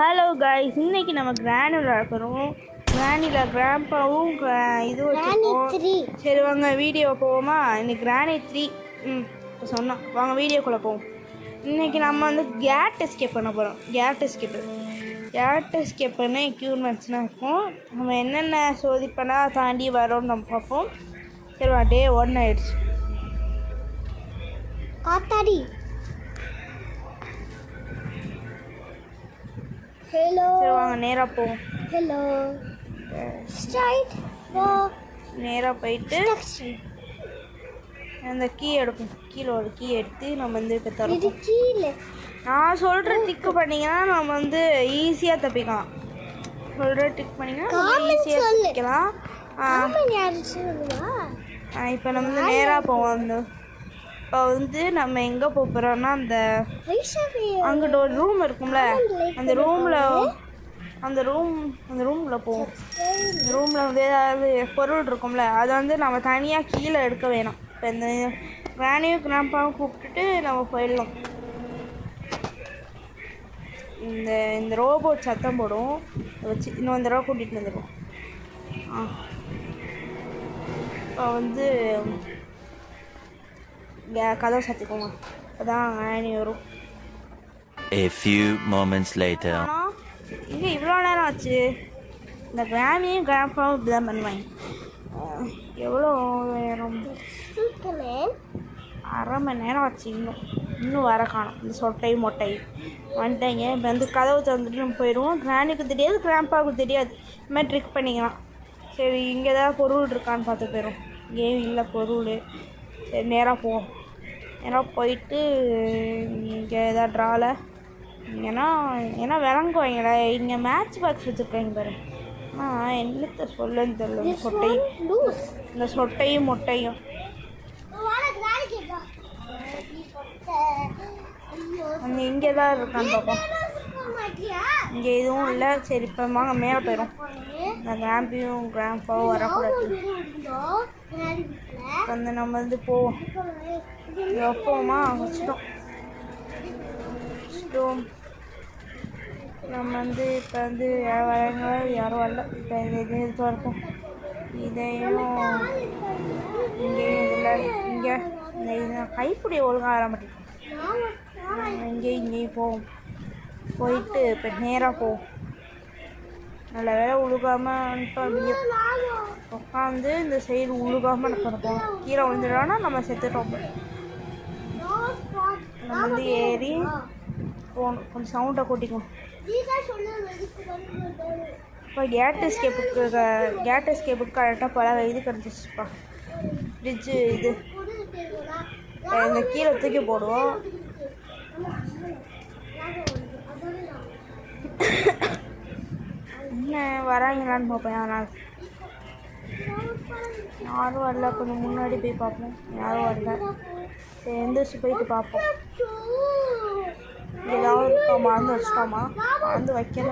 Hello guys, இன்னைக்கு நம்ம கிரானுலா இருக்கிறோம். கிரானிலா கிராம்பாவும் இது வச்சுருக்கோம். சரி வாங்க வீடியோ போவோமா? இன்னைக்கு கிரானி 3 இப்போ சொன்னோம். வாங்க வீடியோக்குள்ளே போவோம். இன்றைக்கி நம்ம வந்து கேட் எஸ்கேப் பண்ண போகிறோம். கேட் எஸ்கேப் பண்ண எக்யூப்மெண்ட்ஸ்லாம் இருக்கும். நம்ம என்னென்ன சோதிப்பனா தாண்டி வரோம்னு நம்ம பார்ப்போம். சரி வா, டே 1 ஆயிடுச்சு. காத்தாடி ஹலோ. சரி வாங்க நேராக போவோம். ஹலோ ஸ்ட்ரைட் வா. நேராக போயிட்டு அந்த கீ எடுப்போம். கீழே ஒரு கீ எடுத்து நம்ம வந்து இப்போ தரோம். கீழே நான் சொல்கிற டிக்கு பண்ணிங்கன்னா நம்ம வந்து ஈஸியாக தப்பிக்கலாம். சொல்கிற டிக் பண்ணிங்கன்னா ஈஸியாக தப்பிக்கலாம். இப்போ நம்ம வந்து நேராக போவோம். இப்போ வந்து நம்ம எங்கே போகிறோம்னா அந்த அங்கிட்ட ஒரு ரூம் இருக்கும்ல, அந்த ரூமில் போவோம். அந்த ரூமில் வந்து ஏதாவது பொருள் இருக்கும்ல, அதை வந்து நம்ம தனியாக கீழே எடுக்க வேணாம். இப்போ இந்த கிரானியும் கிராம்பாவும் கூப்பிட்டுட்டு நம்ம போயிடலாம். இந்த ரோபோட் சத்தம் போடும் வச்சு இன்னும் தடவை கூட்டிகிட்டு வந்துடுவோம். இப்போ வந்து கதவை சாத்திக்கோங்க, அதான் கிரானி வரும். A few moments later. இங்கே இவ்வளோ நேரம் ஆச்சு. இந்த கிரானியும் கிராம்பாவும் இப்படி தான் பண்ணுவாங்க. எவ்வளோ நேரம்? அரை மணி நேரம் ஆச்சு. இன்னும் வர காணும். இந்த சொட்டை மொட்டை வந்துட்டாங்க. இப்போ வந்து கதவு திறந்துட்டு நம்ம போயிடுவோம். கிரானிக்கு தெரியாது, கிராம்பாவுக்கு தெரியாது. இந்த மாதிரி ட்ரிக் பண்ணிக்கலாம். சரி, இங்கே ஏதாவது பொருள் இருக்கான்னு பார்த்து போயிடும். கேம் இல்லை பொருள். சரி நேராக போவோம். நேராக போயிட்டு இங்கே ஏதாவது ட்ராவில் ஏன்னா விளங்குவாங்களே. இங்கே மேட்ச் பாக்ஸ் வச்சுருக்காங்க பாரு. ஆனால் என்னத்தை சொல்லுன்னு தெரியல. இந்த சொட்டையும் மொட்டையும் அந்த இங்கே தான் இருக்கான்னு பார்ப்போம். இங்கே எதுவும் இல்லை. சரி இப்போ வாங்க மேலே போயிடும். இந்த கிராம்பியும் கிராம்பாவும் வரக்கூடாது. வந்து நம்ம வந்து போவோம். எப்போமா வச்சிட்டோம். நம்ம வந்து இப்போ வந்து வராங்க, யாரும் வரல. இப்போ இது இருக்கும். இதையும் இங்கேயும் இதில் இங்கே இந்த கைப்பிடி ஒழுங்காக வர மாட்டேங்குது. இங்கேயும் போவோம். போயிட்டு இப்போ நேராக போவோம். நல்ல வேலை உழுகாமல் அப்படியே உட்காந்து இந்த சைடு உழுகாமல் நடப்போம். கீழே விழுந்துட்டோன்னா நம்ம செத்துட்டோம். நம்ம வந்து ஏறி போகணும். கொஞ்சம் சவுண்டை கூட்டிக்கணும். இப்போ கேட் எஸ்கேப்புக்கு கரெக்டாக பல இது கிடச்சிச்சுப்பா. ஃப்ரிட்ஜு இது இந்த கீழே தூக்கி போடுவோம். என்ன வராங்களான்னு பார்ப்பேன். யாரும் வரல. கொஞ்சம் முன்னாடி போய் பார்ப்போம். யாரும் வரல. சரி எந்திரிச்சு போயிட்டு பார்ப்போம். ஏதாவது இருக்கா? மறந்து வச்சிட்டோமா? மறந்து வைக்கல.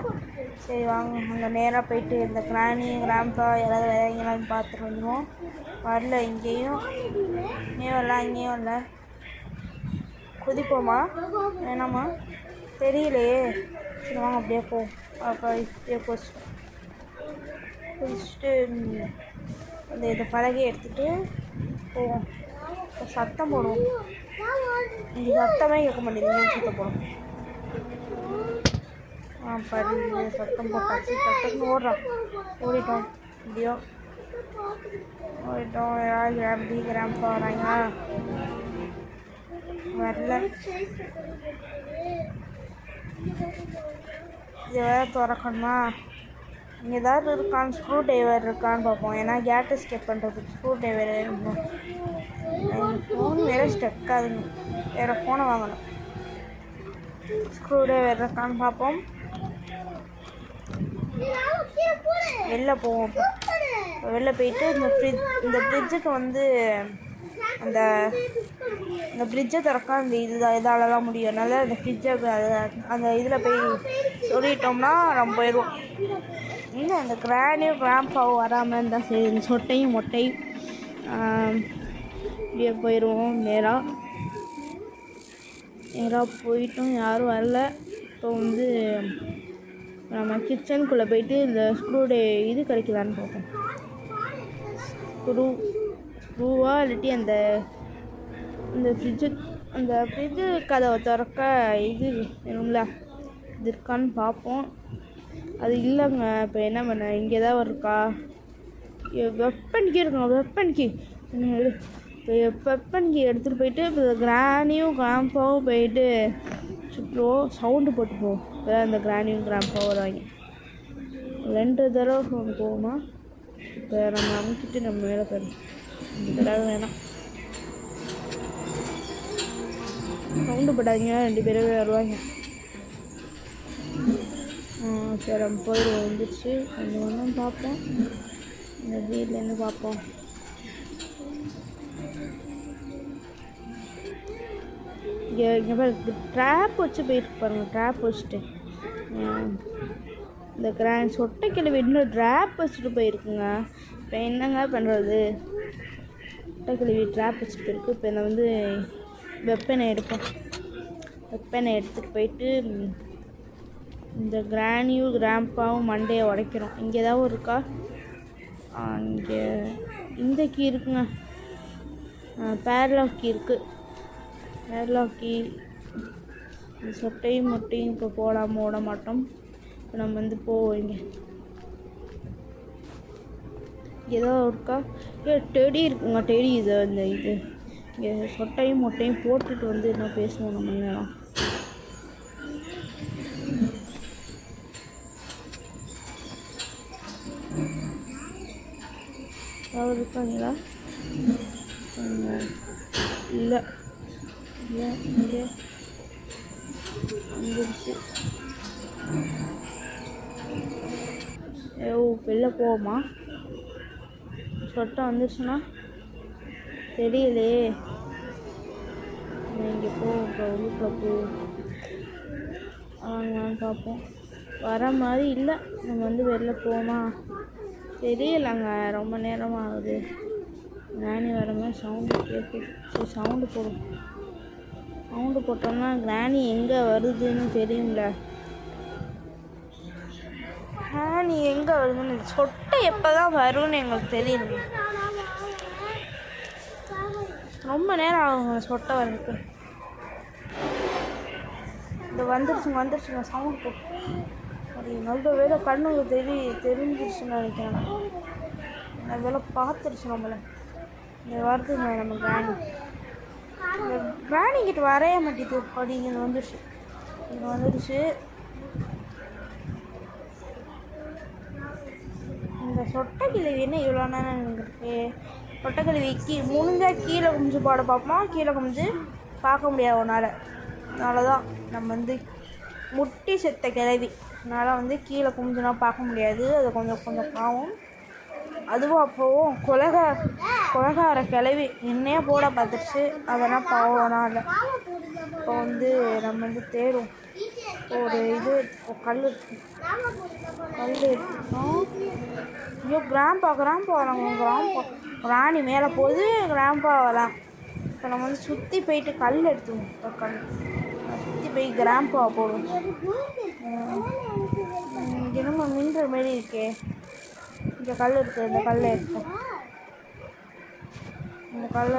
சரி வாங்க அங்கே நேராக போயிட்டு இந்த கிரானி கிராம்பா யாராவது விதைங்களான்னு பார்த்துட்டு வந்துடுவோம். வரல. இங்கேயும் வரல, அங்கேயும் வரல. குதிப்போமா வேணாமா தெரியலையே. சரி வாங்க அப்படியே போவோம். அப்போ இப்படியே குதிச்சுட்டு இந்த பலகையை எடுத்துகிட்டு போவோம். சத்தம் போடுவோம். இங்கே சத்தமே கேட்க மாட்டேங்குது. சத்தம் போடும். பாரு சத்தம் போட்டாச்சு. சத்தம்னு ஓடிட்டோம். இப்படியோ ஓடிட்டோம். யாராவது கிராம்பா வராங்களா? வரல. இது வேறு திறக்கணுமா? இங்கே ஏதாவது இருக்கான்னு ஸ்க்ரூ ட்ரைவர் இருக்கான்னு பார்ப்போம். ஏன்னா கேட் எஸ்கேப் பண்ணுறதுக்கு ஸ்க்ரூ ட்ரைவர் இருக்கும். எங்கள் ஃபோன் வேறு ஸ்டக் ஆகுதுங்க. வேறு ஃபோனை வாங்கணும். ஸ்க்ரூ ட்ரைவர் இருக்கான்னு பார்ப்போம். வெளில போவோம். வெளில போயிட்டு இந்த ஃப்ரிட்ஜுக்கு வந்து அந்த ஃப்ரிட்ஜை திறக்க அந்த இதால் தான் முடியும். அதனால் அந்த ஃப்ரிட்ஜை அந்த இதில் போய் சொல்லிட்டோம்னா நம்ம போயிடுவோம். இல்லை அந்த கிரானியும் கிராம்பாவும் வராமல் இருந்தால் சரி. இந்த சொட்டையும் மொட்டையும் இப்படியே போயிடுவோம். நேராக போயிட்டோம். யாரும் வரல. இப்போ வந்து நம்ம கிச்சனுக்குள்ளே போயிட்டு இந்த இது கிடைக்கலான்னு பார்ப்போம். ஸ்க்ரூவா இல்லாட்டி அந்த ஃப்ரிட்ஜு கதவை திறக்க இது வேணும்ல, இது இருக்கான்னு பார்ப்போம். அது இல்லைங்க. இப்போ என்ன பண்ண, இங்கே தான் இருக்கா? வெப்பன் கீ இருக்குங்க, வெப்பன் கீ. இப்போ வெப்பன் கீ எடுத்துகிட்டு போயிட்டு இப்போ கிராணியும் கிராம்பாவும் போயிட்டு சுற்றுவோம். சவுண்டு போட்டு போவோம். இப்போ அந்த கிராணியும் கிராம்பாவும் வருவாங்க. 2 தடவை ஃபோன் போகுமா? இப்போ நம்ம அமைக்கிட்டு நம்ம மேலே போயிடும். 2 தடவை வேணாம், சவுண்டு போட்டாங்க. 2 பேரவே வருவாங்க. சரி நம்ம போயிடுவோம். வந்துடுச்சு. ஒன்றும் பார்ப்போம். இந்த வீட்லேருந்து பார்ப்போம். இங்கே பாருங்க, ட்ராப் வச்சு போயிருக்கு பாருங்க. ட்ராப் வச்சுட்டு இந்த சொட்டை கிழவி இன்னும் ட்ராப் வச்சுட்டு போயிருக்குங்க. இப்போ என்னங்க பண்ணுறது? சொட்டை கிழவி ட்ராப் வச்சுட்டு போயிருக்கு. இப்போ என்ன வெப்பனை எடுப்போம். வெப்பனை எடுத்துகிட்டு போயிட்டு இந்த கிராணியும் கிராம்பாவும் மண்டையை உடைக்கிறோம். இங்கே ஏதாவது இருக்கா? இங்கே இந்த கீ இருக்குங்க, பேர்லாக் கீ இருக்குது. பேர்லாக் கீ இந்த சொட்டையும் மொட்டையும் இப்போ போடாமல் ஓட மாட்டோம். இப்போ நம்ம போவோம். இங்கே ஏதோ இருக்கா? டெடி இருக்குங்க. டெடி இது இங்கே சொட்டையும் மொட்டையும் போட்டுட்டு என்ன பேசுவோம் நம்ம நேரம். யாரும் இருக்காங்களா? இல்லை இங்கே வந்துருச்சு. வெளில போவோமா? சொட்டை வந்துருச்சுன்னா தெரியலையே. இங்கே போவோம். உள்ளுக்குள்ள போவோம். வாங்கலான்னு பார்ப்போம். வர மாதிரி இல்லை. நம்ம வெளில போவோமா? தெரியலைங்க. ரொம்ப நேரமாக ஆகுது. கிராணி வர மாதிரி சவுண்டு கேட்குது. சரி சவுண்டு போடும். சவுண்டு போட்டோம்னா கிராணி எங்கே வருதுன்னு தெரியும்ல. கிராணி எங்கே வருதுன்னு, சொட்டை எப்போ தான் வரும்னு எங்களுக்கு தெரியுங்க. ரொம்ப நேரம் ஆகுங்க சொட்டை வரதுக்கு. இந்த வந்துருச்சுங்க சவுண்டு போட்டு. அது நல்ல வேலை கண்ணுங்க தெரிஞ்சிருச்சுன்னு நினைக்கிறேன். நல்ல வேலை பார்த்துருச்சு நம்மளை. இந்த வருதுங்க நம்ம கிராணி. இந்த கிராணி கிட்ட வரைய மாட்டேது. அப்படிங்க வந்துடுச்சு. இந்த சொட்டை கிழவி என்ன இவ்வளோ நேரம் இருக்கு? சொட்டை கிழவி முடிஞ்சால் கீழே குமிஞ்சு பாட பார்ப்போம். கீழே குமிஞ்சு பார்க்க முடியாது ஒன்றால். அதனால தான் நம்ம முட்டி செத்த கிழவி. அதனால் கீழே குமிஞ்சுனா பார்க்க முடியாது. அது கொஞ்சம் பாவம். அதுவும் அப்போவும் கொலகார கிளவி என்னையே போட பார்த்துருச்சு. அதெல்லாம் பாவம்னா இல்லை. இப்போ நம்ம தேடும். ஒரு கல் எடுத்துக்கோம். ஐயோ கிராம்பா வராங்க. ராணி மேலே போகுது, கிராம்பா வரலாம். இப்போ நம்ம சுற்றி போயிட்டு கல் எடுத்துவோம். சுற்றி போய் கிராம்பா போடுவோம். என்னமோ மின்ற மாரி இருக்கே. இந்த கல் இருக்குது. இந்த கல்லை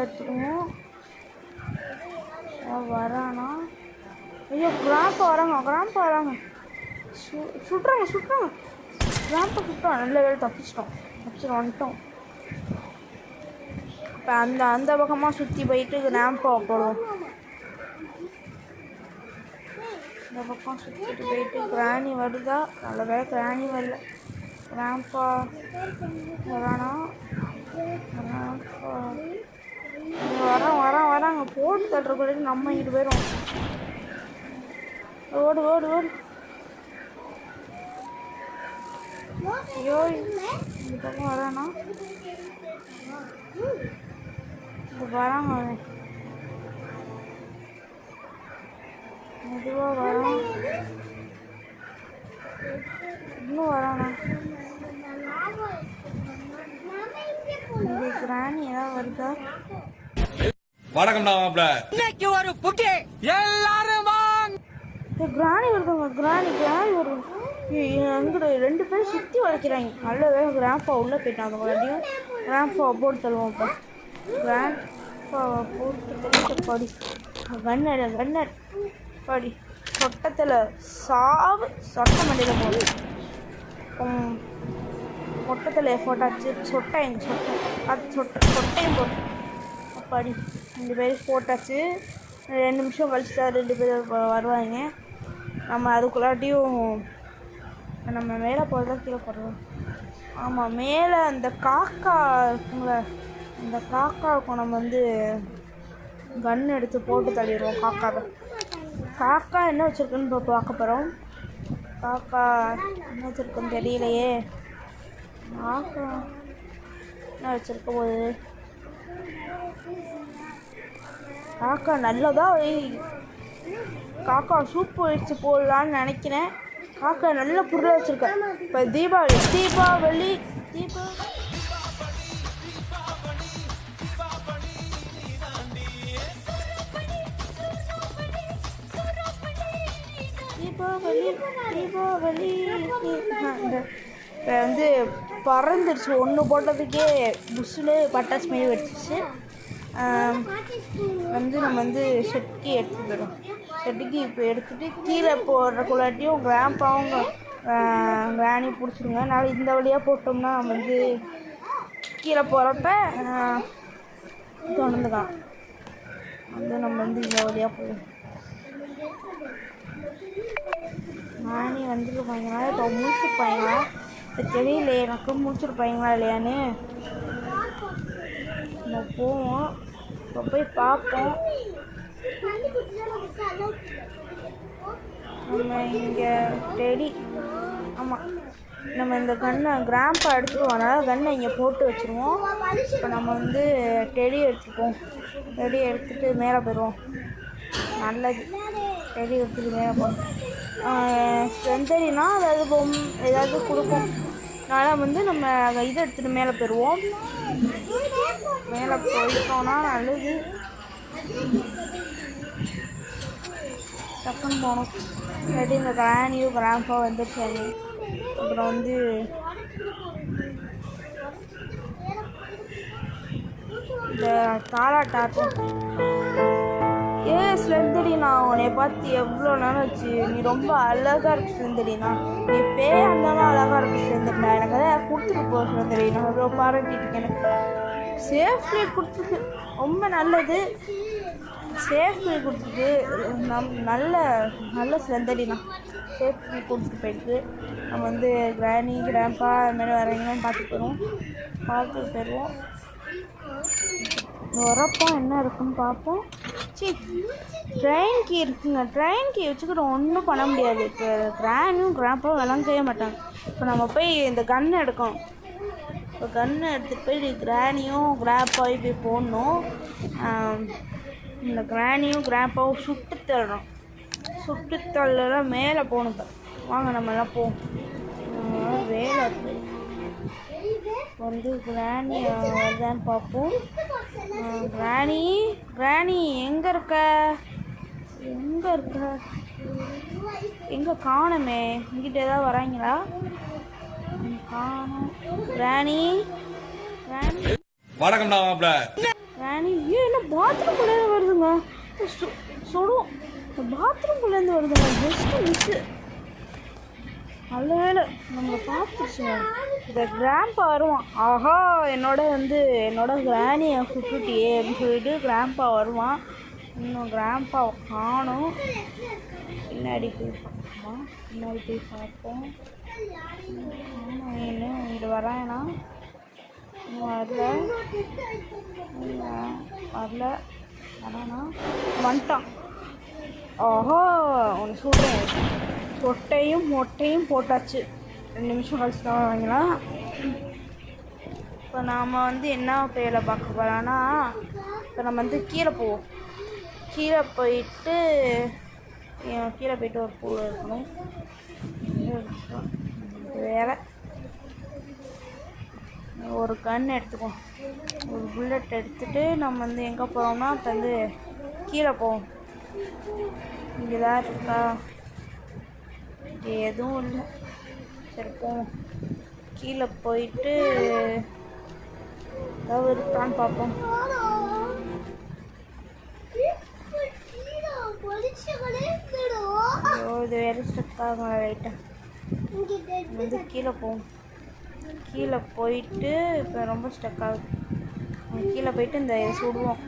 எடுத்துக்குவோம். வரானா? ஐயோ கிராம்பா வராங்க. சுட்டுறாங்க. கிராம்பா சுட்டோம். நல்ல வேலை தப்பிச்சிட்டு வந்துட்டோம். இப்போ அந்த பக்கமாக சுற்றி போயிட்டு கிராம்பா போடுவோம். இந்த பக்கம் சுற்றிட்டு போயிட்டு கிராணி வருதா? நல்ல வேலை கிராணி வரல. கிராம்பா வரானா? வராங்க. போட்டு தட்டுற நம்ம இங்கிட்டு போயிடும். ஓடு. ஐயோ இந்த பக்கம் வரானா? வராங்க. அவன் மெதுவாக வரான். இன்னும் வரானா? இந்த கிராணி ஏதாவது வருதா? வணக்கம்டா மாப்ள. இன்னைக்கு ஒரு புக்கே எல்லாரும் வாங்க. கிராணி வருதுங்க. கிராணி வருது. அங்கிட்ட 2 பேரும் சுற்றி வளைக்கிறாங்க. நல்ல வேலை கிராண்ட்பா உள்ளே போயிட்டாங்க. மறுபடியும் கிராண்ட்பாவை போட்டு தள்ளுவோம். இப்போ கிராண்ட்பாவை போட்டு தள்ளி படி கண்ணர் படி சொட்டத்தில் சாவு சொட்டை மண்டியில் போடும். மொட்டத்தில் போட்டாச்சு. சொட்டையும் போட்டு படி 2 பேரும் போட்டாச்சு. 2 நிமிஷம் கழிச்சு தான் 2 பேர் வருவாங்க. நம்ம அதுக்குள்ளாட்டியும் நம்ம மேலே போகிறதா கீழே போடுறோம். ஆமாம், மேலே அந்த காக்கா இருக்குங்கள, அந்த காக்காவுக்கும் நம்ம வந்து கன் எடுத்து போட்டு தள்ளிடுவோம். காக்கா என்ன வச்சுருக்குன்னு இப்போ பார்க்க போகிறோம். காக்கா என்ன வச்சுருக்குன்னு தெரியலையே. காக்கா என்ன வச்சுருக்க போது? காக்கா நல்லதாக காக்கா சூப்பு வச்சு போடலான்னு நினைக்கிறேன். காக்கா நல்ல பொருளாக வச்சுருக்கேன். இப்போ தீபாவளி இப்போ வந்து பறந்துருச்சு. ஒன்று போட்டதுக்கே புஷ்ஷுன்னு பட்டாசு மாரி வச்சிச்சு. வந்து நம்ம வந்து செட்டுக்கு எடுத்துகிட்டு போயிடும். செட்டுக்கு இப்போ எடுத்துகிட்டு கீழே போடுறக்குள்ளாட்டியும் கிராண்ட்பாவும் கிராணி பிடிச்சிருங்க. அதனால் இந்த வழியாக போட்டோம்னா வந்து கீழே போகிறப்ப தொடர்ந்துக்கலாம். வந்து நம்ம வந்து இந்த வழியாக போயிடும். கிராணி வந்துருப்பாங்களா இப்போ முடிச்சிருப்பாங்களா இப்போ தெரியல. எனக்கு முடிச்சிருப்பாங்களா இல்லையான்னு நம்ம போவோம். இப்போ போய் பார்ப்போம். நம்ம இங்கே ஆமாம், நம்ம இந்த கன்னை கிராண்ட்பா எடுத்துருவோம். அதனால் கன்னை இங்கே போட்டு வச்சுருவோம். இப்போ நம்ம வந்து டெடி எடுத்துப்போம். டெடி எடுத்துகிட்டு மேலே போயிடுவோம். நல்லது, டெடி எடுத்துகிட்டு மேலே போகிறோம். செந்தரினா ஏதாவது கொடுக்கும். அதனால் வந்து நம்ம இதை எடுத்துகிட்டு மேலே போயிடுவோம். மேலே போயிட்டோன்னா நல்லது. டக்குன்னு போகணும். இல்லாட்டி இந்த கிராணியும் கிராண்ட்பா வந்துருச்சாங்க. அப்புறம் வந்து இந்த தாலாட்டாட்டம். ஸ்லெந்தரினா, உன்னை பார்த்து எவ்வளோ நேரம் ஆச்சு. நீ ரொம்ப அழகாக இருக்கு ஸ்லெந்தரினா. நீ பேர் இருந்தாலும் அழகாக இருக்கு ஸ்லெந்தரினா. எனக்கு அதான் கொடுத்துட்டு போ ஸ்லெந்தரினா. அவ்வளோ பாராட்டிட்டு இருக்கேன். சேஃப் பிளேட் கொடுத்துருக்கு, ரொம்ப நல்லது. சேஃப் பிளேட் கொடுத்துருக்கு, நல்ல ஸ்லெந்தரினா. சேஃப் பிளேட் கொடுத்துட்டு போயிருக்கு. நம்ம வந்து கிராணி கிராண்ட்பா அதுமாதிரி வரவங்களும் பார்த்துட்டு போயிடுவோம். வரப்போ என்ன இருக்குன்னு பார்ப்போம். ட்ரெயின் கீ இருக்குங்க. ட்ரெயின் கீ வச்சுக்கிட்டு ஒன்றும் பண்ண முடியாது. இப்போ கிராண்டும் கிராண்ட்பாவும் விளங்கவே மாட்டாங்க. இப்போ நம்ம போய் இந்த கன்னை எடுக்கணும். இப்போ கன்னை எடுத்துகிட்டு போய் கிராணியும் கிராண்ட்பாவையும் போய் போடணும். இந்த கிராணியும் கிராண்ட்பாவும் சுட்டு தள்ளலாம் மேலே போகணும். இப்போ வாங்க நம்ம எல்லாம் போவோம். வேலை இருக்குது. வந்து கிராணி வருதான்னு பார்ப்போம். கிராணி எங்கே இருக்க? எங்கே காணுமே? இங்கிட்ட ஏதாவது வராங்களா? காணும். கிராணி வணக்கம்டா மாப்ள. கிராணி என்ன பாத்ரூம்குள்ளேருந்து வருதுங்க. சுடும். பாத்ரூம்குள்ளேருந்து வருதுங்க. Just miss. நல்ல வேலை நம்மளை பார்த்துச்சுங்க. இந்த கிராண்ட்பா வருவான். ஆஹா, என்னோட கிராணியை சுட்டுட்டியே அப்படின்னு சொல்லிட்டு கிராண்ட்பா வருவான். இன்னும் கிராண்ட்பாவை காணும். பின்னாடி போய் பார்ப்போம். இன்னும் இங்கே வரானா? வரானா? வந்துட்டான். ஆஹா, ஒன்று சொல்கிறேன். சொட்டையும் மொட்டையும் போட்டாச்சு. 2 நிமிஷம் கழிச்சு தான் வாங்கலாம். இப்போ நாம் வந்து என்ன வேலை பார்க்க போகிறோன்னா, இப்போ நம்ம வந்து கீழே போவோம். கீழே போயிட்டு ஒரு பூ இருக்கணும். வேலை ஒரு கன் எடுத்துக்குவோம். ஒரு புல்லட் எடுத்துகிட்டு நம்ம வந்து எங்கே போகிறோம்னா இப்போ வந்து கீழே போவோம். இங்கே தான் இருக்கா? எதுவும் இல்லை. சரி போவோம். கீழே போயிட்டு ஏதாவது இருக்கான்னு பார்ப்போம். ஐயோ இது வேறு ஸ்டக் ஆகும் ரைட்டாக. வந்து கீழே போவோம். கீழே போயிட்டு இப்போ ரொம்ப ஸ்டக் ஆகுது. கீழே போயிட்டு இந்த இதை சுடுவோம்.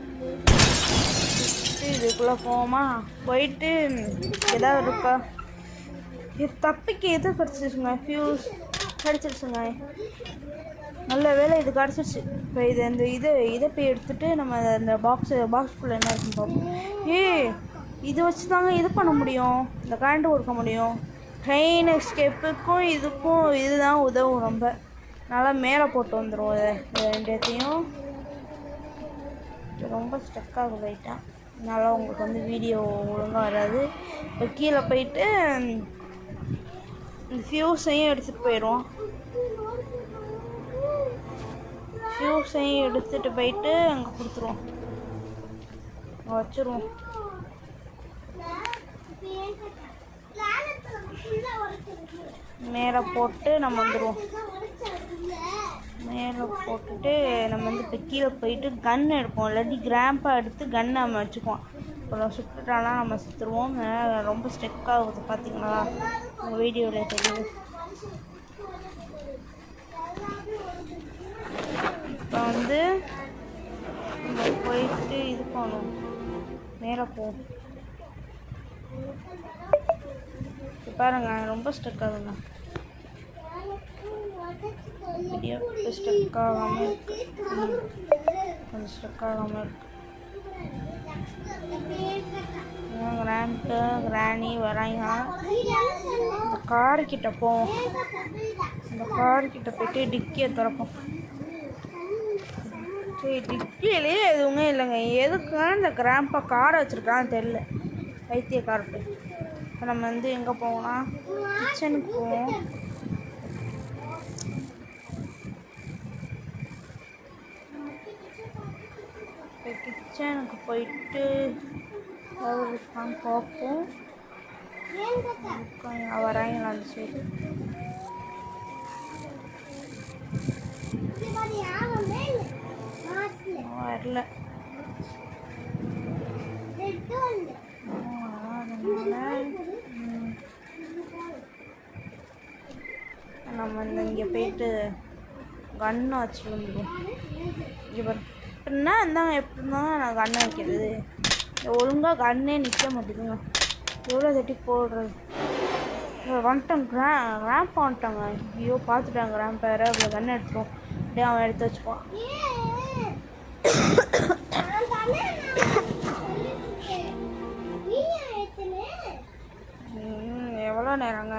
இதுக்குள்ளே போவோமா? போயிட்டு ஏதாவது இருக்கா? இது தப்பிக்கு எது கிடச்சிருச்சுங்க? ஃபியூஸ் கிடச்சிருச்சுங்க. நல்ல வேலை இது கிடச்சிருச்சு. இப்போ இதை போய் எடுத்துகிட்டு நம்ம அந்த பாக்ஸுக்குள்ளே என்ன இருக்குன்னு பார்ப்போம். இது வச்சு தாங்க இது பண்ண முடியும், இந்த கரண்ட் கொடுக்க முடியும். ட்ரெயின் எஸ்கேப்புக்கும் இதுக்கும் இதுதான் உதவும். ரொம்ப நல்லா மேலே போட்டு வந்துடும். இது ரெண்டுத்தையும் ரொம்ப ஸ்டக் ஆகும் லைட்டாக. அதனால் உங்களுக்கு வந்து வீடியோ ஒழுங்காக வராது. இப்போ கீழே போயிட்டு இந்த ஃபியூஸையும் எடுத்துகிட்டு போயிடுவோம். ஃபியூஸையும் எடுத்துகிட்டு போயிட்டு அங்கே கொடுத்துருவோம், அங்கே வச்சுருவோம். மேலே போட்டு நம்ம வந்துடுவோம். மேலே போட்டுட்டு நம்ம வந்து இப்போ கீழே போயிட்டு கன் எடுப்போம். இல்லாட்டி கிராம்பா எடுத்து கன்னை நம்ம வச்சுக்குவோம். அப்புறம் சுட்டுட்டாலாம் நம்ம சுற்றுருவோம். ரொம்ப ஸ்டெக் ஆகுது பார்த்தீங்களா? உங்கள் வீடியோவில் தெரியுது. இப்போ வந்து நம்ம போயிட்டு இது பண்ணணும், மேலே போவோம். இப்போ பாருங்க ரொம்ப ஸ்டக் ஆகுங்க. வீடியோ இப்போ ஸ்டக் ஆகாமல் இருக்கு, கொஞ்சம் ஸ்டக் ஆகாமல் இருக்கு. கிராம்பு கிராணி வராங்க. இந்த காருக்கிட்ட போவோம். இந்த காருக்கிட்ட போயிட்டு டிக்கியை திறப்போம். சரி டிக்கியிலேயே எதுவுமே இல்லைங்க. எதுக்குன்னா இந்த கிராம்பை காரை வச்சுருக்கான்னு தெரில, வைத்தியக்காரட்டு. இப்போ நம்ம வந்து எங்கே போவோம்னா கிச்சனுக்கு போவோம். இப்போ கிச்சனுக்கு போயிட்டு ஏதாவது இருக்கான்னு பார்ப்போம். வராங்களா அந்த சைடு? வரல. நம்ம இங்கே போயிட்டு கன்னை வச்சு வந்துடுவோம். இங்கே எப்படின்னா இருந்தாங்க, எப்படி இருந்தாங்க நான் கண்ணை வைக்கிறது. ஒழுங்காக கண்ணே நிற்க மாட்டேங்குதுங்க. எவ்வளோ தட்டி போடுறது. வந்துட்டாங்க ரேம்ப் வந்துட்டாங்க. ஐயோ பார்த்துட்டாங்க ரேம்ப் வேறு. அவ்வளோ கண்ணை எடுத்துருவோம். அப்படியே அவன் எடுத்து வச்சுப்பான். எவ்வளோ நேரங்க?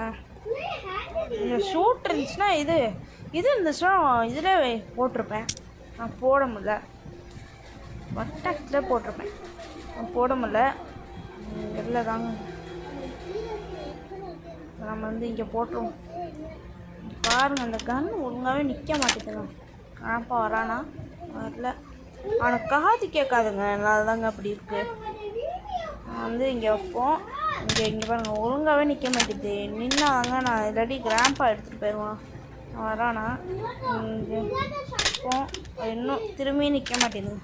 இந்த ஷூட் இருந்துச்சுன்னா இது இருந்துச்சுன்னா இதில் போட்டிருப்பேன். நான் போட முடியல, வட்டத்தில் போட்டிருப்பேன். நான் போட முடியல, இல்லை தாங்க. நம்ம வந்து இங்கே போட்டுருவோம். பாருங்கள் அந்த கன் ஒழுங்காகவே நிற்க மாட்டேங்குதுங்க. கணப்பா வரானா? வரல. அவனுக்கு காது கேட்காதுங்க, அதனால தாங்க அப்படி இருக்குது. வந்து இங்கே வைப்போம். இங்கே பாருங்கள் ஒழுங்காகவே நிற்க மாட்டேங்குது. நின்னாங்க நான் இல்லாட்டி கிராம்பா எடுத்துகிட்டு போயிடுவான். வரானா? இங்கே வைப்போம். இன்னும் திரும்பி நிற்க மாட்டேங்குது.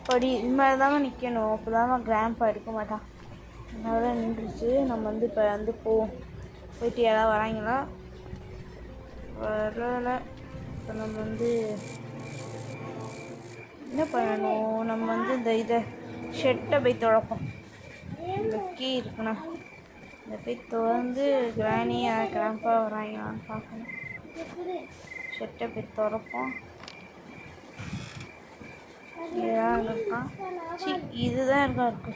படி இது மாதிரி தாங்க நிற்கணும், அப்போ தாங்க கிராம்பா எடுக்க மாட்டான். அதனால நின்றுச்சு. நம்ம வந்து இப்போ வந்து போயிட்டு யாராவது வராங்களா? வரல. இப்போ நம்ம வந்து என்ன பண்ணணும்? நம்ம வந்து இந்த ஷெட்டை போய் திறப்போம். இந்த கீ இருக்குண்ணா, இந்த போய் திறந்து கிராணி கிராம்பாக வராங்களான்னு பார்க்கணும். ஷெட்டை போய் திறப்போம். இதுதான் இருக்கான். இதுதான் இருக்கு.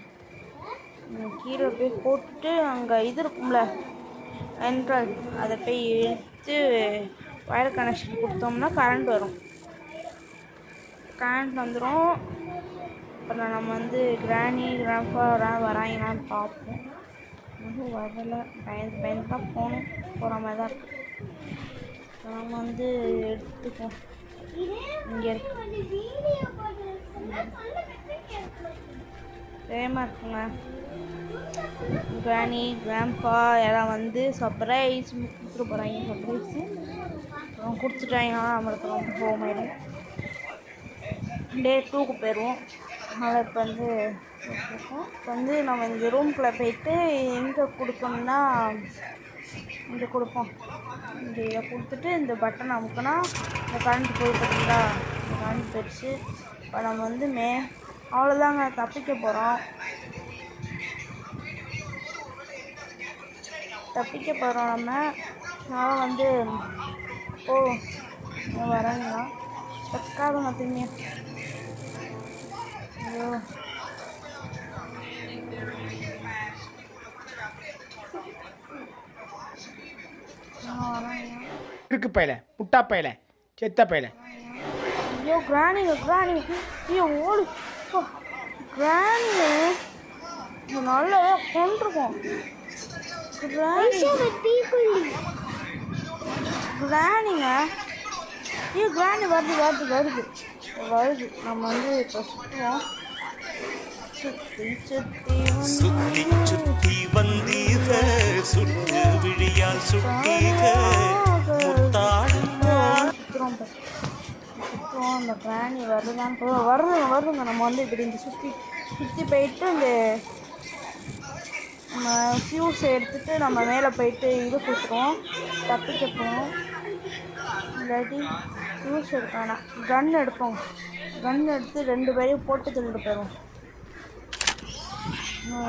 கீழே போய் போட்டுட்டு அங்கே இது இருக்கும்ல என்ட்ரல், அதை போய் எடுத்து வயர் கனெக்ஷன் கொடுத்தோம்னா கரண்ட் வரும். கரண்ட் வந்துடும். அப்புறம் நம்ம வந்து கிராணி கிராம்பா வராங்களான்னு பார்ப்போம். இன்னும் வரலை. பயந்து தான் போகிற மாதிரி தான் இருக்குது. நம்ம வந்து எடுத்துப்போம். இங்கே இருக்கு. சேமாக இருக்குங்க. கிராணி கிராண்ட்பா எல்லாம் வந்து சர்ப்ரைஸ் கொடுத்துட்டு போகிறாங்க. சர்ப்ரைஸு அப்புறம் கொடுத்துட்டாங்கன்னா நம்மளுக்கு ரொம்ப ஹோமாயிடும். டே 2க்கு போயிடுவோம். அதனால் இப்போ வந்து நம்ம இந்த ரூம்குள்ளே போயிட்டு எங்கே கொடுக்கணும்னா இங்கே கொடுப்போம். இந்த இதை கொடுத்துட்டு இந்த பட்டன் அமுக்குனா இந்த கரண்ட் போய் பார்த்தீங்களா, இந்த கரண்ட் போயிடுச்சு. இப்போ நம்ம வந்து அவ்வளோதாங்க, தப்பிக்க போகிறோம். நம்ம வந்து வரேங்களா ஸ்டக்காதுங்க திரும்பியா. ஐயோ இருக்கு பையல, புட்டா பையல, செத்த பையல. ஐயோ கிராணிங்க ஐயோ ஓடு கிராணி நல்லா கொண்டிருக்கோம். கிராணிங்க ஐயோ கிராணி வருது. நம்ம வந்து இப்போ சுற்றுவோம். சுத்தி வந்தீக சுட்டு விழியால் சுட்டீக சுற்றுவோம். அந்த கிராணி வருதுங்க. நம்ம வந்து இப்படி இந்த சுற்றி போயிட்டு இந்த நம்ம ஃபியூஸ் எடுத்துகிட்டு நம்ம மேலே போயிட்டு இது கொடுத்துருவோம். தப்பிக்க போவோம். இல்லாட்டி ஃபியூஸ் எடுக்க வேணாம், கன் எடுப்போம். கன் எடுத்து 2 பேரையும் போட்டு தள்ளிட்டு போயிடுவோம்.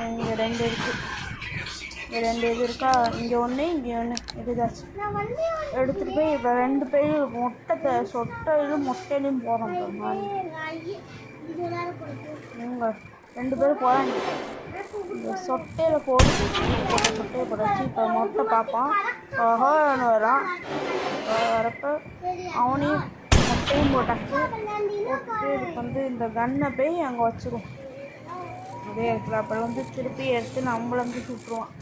இங்கே 2 இருக்குது. இங்கே 2 இது இருக்கா, இங்கே ஒன்று இங்கே ஒன்று இதுதாச்சு எடுத்துகிட்டு போய் இப்போ 2 பேரும் மொட்டையிலையும் போகிறோம். இவங்க 2 பேரும் போகிறாங்க. இந்த சொட்டையில் சொட்டையை போடாச்சு. இப்போ மொட்டை பார்ப்பான். ஹோன்னு வரான். வரப்போ அவனையும் மொட்டையும் போட்டாச்சு. போட்டு இதுக்கு வந்து இந்த கன்னை போய் அங்கே வச்சுருவோம். அதே இடத்துல அப்புறம் வந்து திருப்பி எடுத்து நம்மள வந்து சுட்டுருவான்.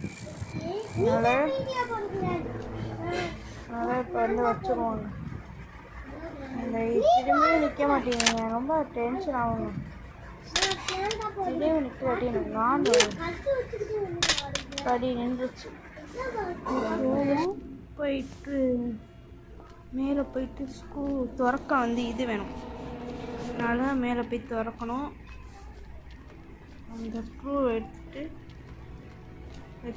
அதனால் இப்போ வந்து வச்சுருவாங்க. இந்த திரும்பி நிற்க மாட்டேங்குங்க, ரொம்ப டென்ஷன் ஆகுங்க. திரும்பி நிற்க மாட்டேன், எனக்கு காண்டு படி நின்றுச்சு. போயிட்டு மேலே போயிட்டு ஸ்கூல் திறக்க வந்து இது வேணும். அதனால் மேலே போய் திறக்கணும். அந்த ஸ்க்ரூ எடுத்துகிட்டு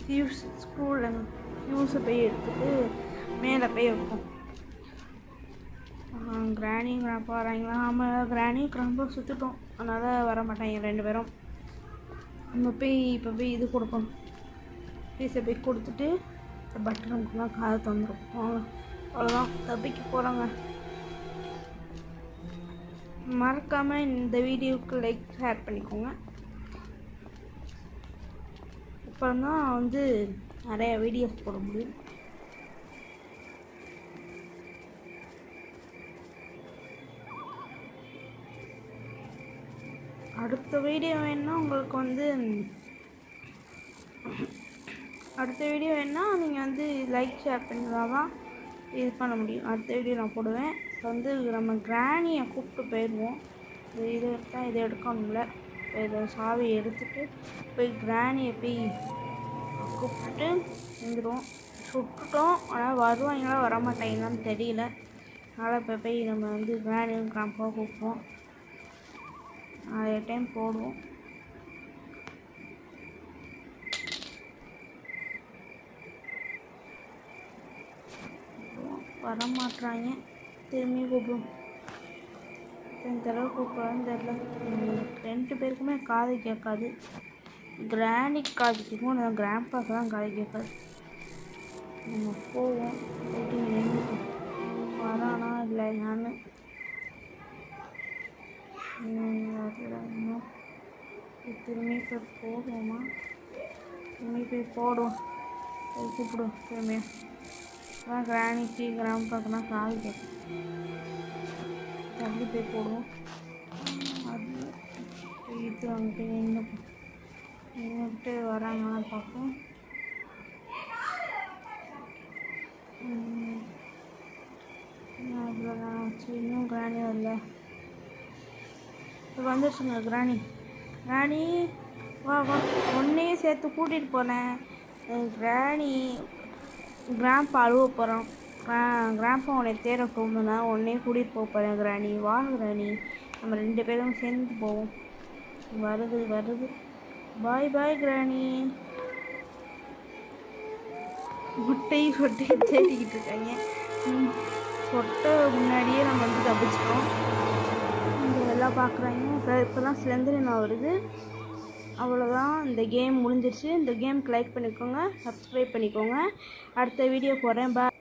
ஃபியூஸை போய் எடுத்துகிட்டு மேலே போய் வைப்போம். கிராணி கிராம்பா வராங்களா? ஆமாம், கிராணி கிராம்பா சுற்றிட்டோம். அதனால் வர மாட்டாங்க 2 பேரும். நம்ம இப்போ போய் இது கொடுக்கணும். பீஸை போய் கொடுத்துட்டு பட்டனுக்குலாம் காதை தந்துடும். அவ்வளோதான், தப்பிக்க போகிறாங்க. மறக்காமல் இந்த வீடியோவுக்கு லைக் ஷேர் பண்ணிக்கோங்க. அப்புறம் தான் வந்து நிறைய வீடியோஸ் போட முடியும். அடுத்த வீடியோ வேணுன்னா உங்களுக்கு வந்து நீங்கள் வந்து லைக் ஷேர் பண்ணால் தான் இது பண்ண முடியும். அடுத்த வீடியோ நான் போடுவேன். இப்போ வந்து நம்ம கிராணியை கூப்பிட்டு போயிடுவோம். இது எடுத்தால் இதை எடுக்கணும்ல. இதை சாவி எடுத்துகிட்டு போய் கிராணியை போய் கூப்பிட்டு வந்துடுவோம். சுட்டுட்டோம், ஆனால் வருவாங்களா வரமாட்டாங்களான்னு தெரியல. அதனால் இப்போ போய் நம்ம வந்து கிராணியும் கிராம்பாக கூப்பிடுவோம். நிறைய டைம் போடுவோம். வரமாட்டுறாங்க, திரும்பி கூப்பிடுவோம். இந்த தடவை கூப்பிட்றான்னு தெரில. 2 பேருக்குமே காது கேட்காது. கிராணிக்கு காது கேட்கும், கிராண்ட்பாக்கு தான் காது கேட்காது. நம்ம போவோம். போயிட்டு நின்று வரானா இல்லையான்னு திரும்பி போய் போடுவோமா? திரும்பி போய் போடுவோம். போய் கூப்பிடுவோம் திரும்பியா. அதான் கிராணிக்கு கிராண்ட்பாக்குனா காது கேட்கும். தள்ளி போய் போடுவோம். அது இது அங்கிட்டு நின்றுட்டு வராங்களான்னு பார்ப்போம். அவ்வளோதான் ஆச்சு. இன்னும் கிராணி வரல. இப்போ வந்துடுச்சுங்க கிராணி. வா வா ஒன்றையும் சேர்த்து கூட்டிகிட்டு போனேன். கிராணி கிராண்ட்பா அழுவ போகிறான். கிராண்ட்பா உன்னை தேட போகும்போது ஒன்றையும் கூட்டிகிட்டு போக போகிறேன். கிராணி வா கிராணி, நம்ம 2 பேரும் சேர்ந்து போவோம். வருது. பாய் பாய் கிராணி. சொட்டையும் தேடிக்கிட்டு இருக்காங்க. சொட்டை முன்னாடியே நம்ம வந்து தப்பிச்சிட்டோம். இங்கே எல்லாம் பார்க்குறாங்க. இப்போ தான் ஸ்லெந்தரினா வருது. அவ்வளோதான், இந்த கேம் முடிஞ்சிருச்சு. இந்த கேமுக்கு லைக் பண்ணிக்கோங்க, சப்ஸ்கிரைப் பண்ணிக்கோங்க. அடுத்த வீடியோ போடுறேன். பாய்.